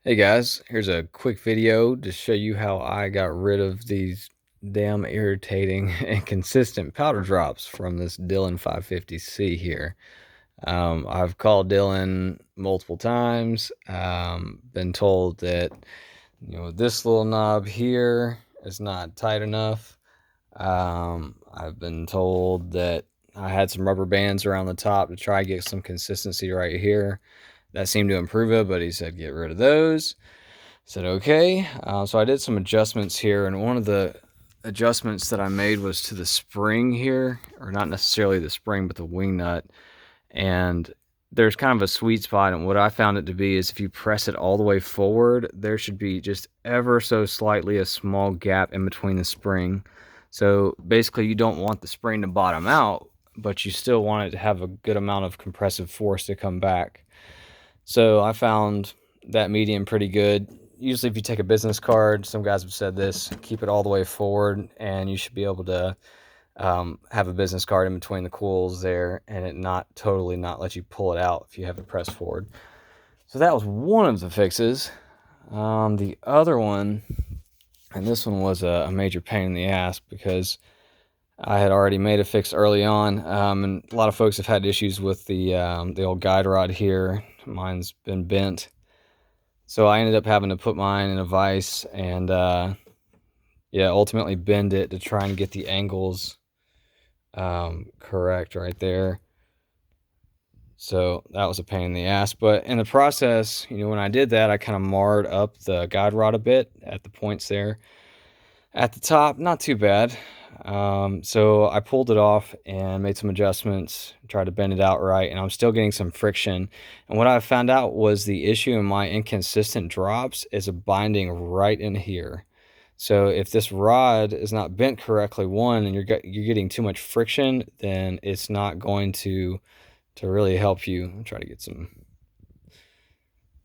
Hey guys, here's a quick video to show you how I got rid of these damn irritating and consistent powder drops from this Dillon 550C here. I've called Dillon multiple times, been told that this little knob here is not tight enough. I've been told that I had some rubber bands around the top to try and get some consistency right here. That seemed to improve it, but he said get rid of those. Said okay. So I did some adjustments here, and one of the adjustments that I made was to the spring here, or not necessarily the spring, but the wing nut. And there's kind of a sweet spot, and what I found it to be is if you press it all the way forward, there should be just ever so slightly a small gap in between the spring. So basically, you don't want the spring to bottom out, but you still want it to have a good amount of compressive force to come back. So I found that medium pretty good. Usually if you take a business card, some guys have said this, keep it all the way forward and you should be able to have a business card in between the coils there and it not totally not let you pull it out if you have it pressed forward. So that was one of the fixes. The other one, and this one was a major pain in the ass because I had already made a fix early on, and a lot of folks have had issues with the old guide rod here. Mine's been bent. So I ended up having to put mine in a vise and, yeah, ultimately bend it to try and get the angles correct right there. So that was a pain in the ass. But in the process, when I did that, I kind of marred up the guide rod a bit at the points there. At the top, not too bad. So I pulled it off and made some adjustments, tried to bend it out right, and I'm still getting some friction. And what I found out was the issue in my inconsistent drops is a binding right in here. So if this rod is not bent correctly, one, and you're getting too much friction, then it's not going to really help you. I'll try to get some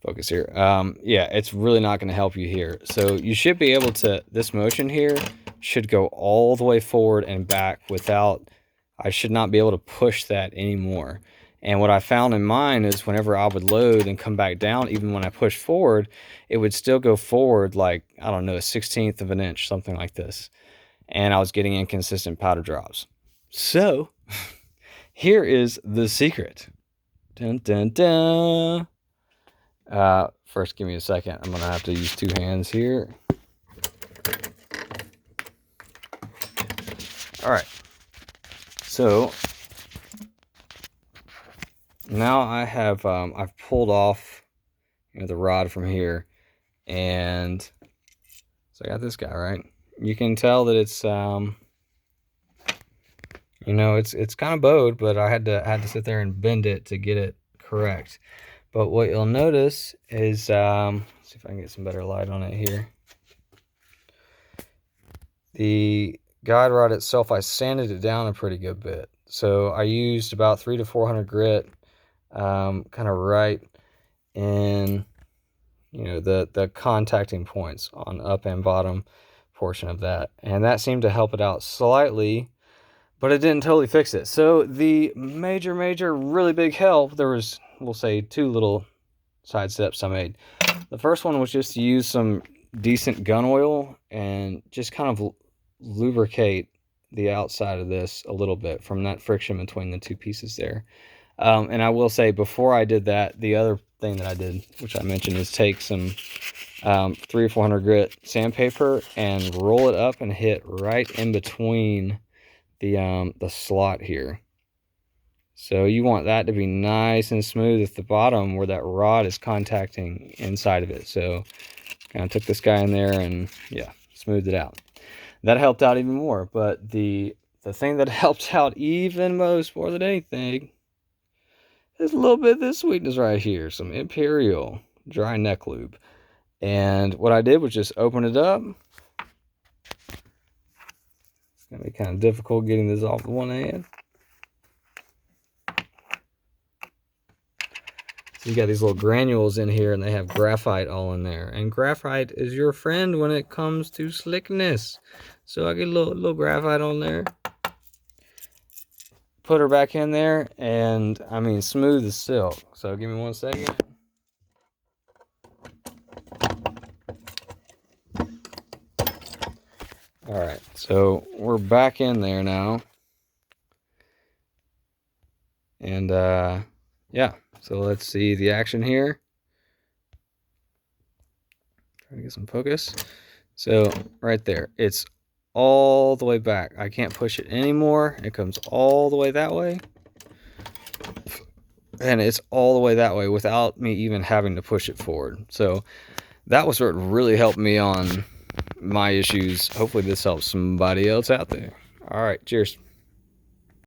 focus here. Yeah, it's really not going to help you here. So you should be able to, this motion here should go all the way forward and back without, I should not be able to push that anymore. And what I found in mine is whenever I would load and come back down, even when I push forward, it would still go forward like, I don't know, a 1/16 of an inch, something like this. And I was getting inconsistent powder drops. So here is the secret. Dun, dun, dun. First, give me a second. I'm gonna have to use two hands here. All right. So now I have I've pulled off the rod from here, and so I got this guy right. You can tell that it's it's kind of bowed, but I had to sit there and bend it to get it correct. But what you'll notice is let's see if I can get some better light on it here. The guide rod itself, I sanded it down a pretty good bit. So I used about 300 to 400 grit, kind of right in, the contacting points on up and bottom portion of that. And that seemed to help it out slightly, but it didn't totally fix it. So the major, really big help, there was, we'll say, two little side steps I made. The first one was just to use some decent gun oil and just kind of lubricate the outside of this a little bit from that friction between the two pieces there. And I will say, before I did that, the other thing that I did, which I mentioned, is take some 300 or 400 grit sandpaper and roll it up and hit right in between the slot here. So you want that to be nice and smooth at the bottom where that rod is contacting inside of it. So kind of took this guy in there and, yeah, smoothed it out. That helped out even more. But the thing that helped out even most, more than anything, is a little bit of this sweetness right here. Some Imperial dry neck lube. And what I did was just open it up. It's going to be kind of difficult getting this off with one hand. So you got these little granules in here, and they have graphite all in there. And graphite is your friend when it comes to slickness. So I get a little graphite on there. Put her back in there, and I mean, smooth as silk. So give me 1 second. All right, so we're back in there now. And yeah, so let's see the action here. Try to get some focus. So right there, it's all the way back. I can't push it anymore. It comes all the way that way. And it's all the way that way without me even having to push it forward. So that was what really helped me on my issues. Hopefully this helps somebody else out there. All right, cheers.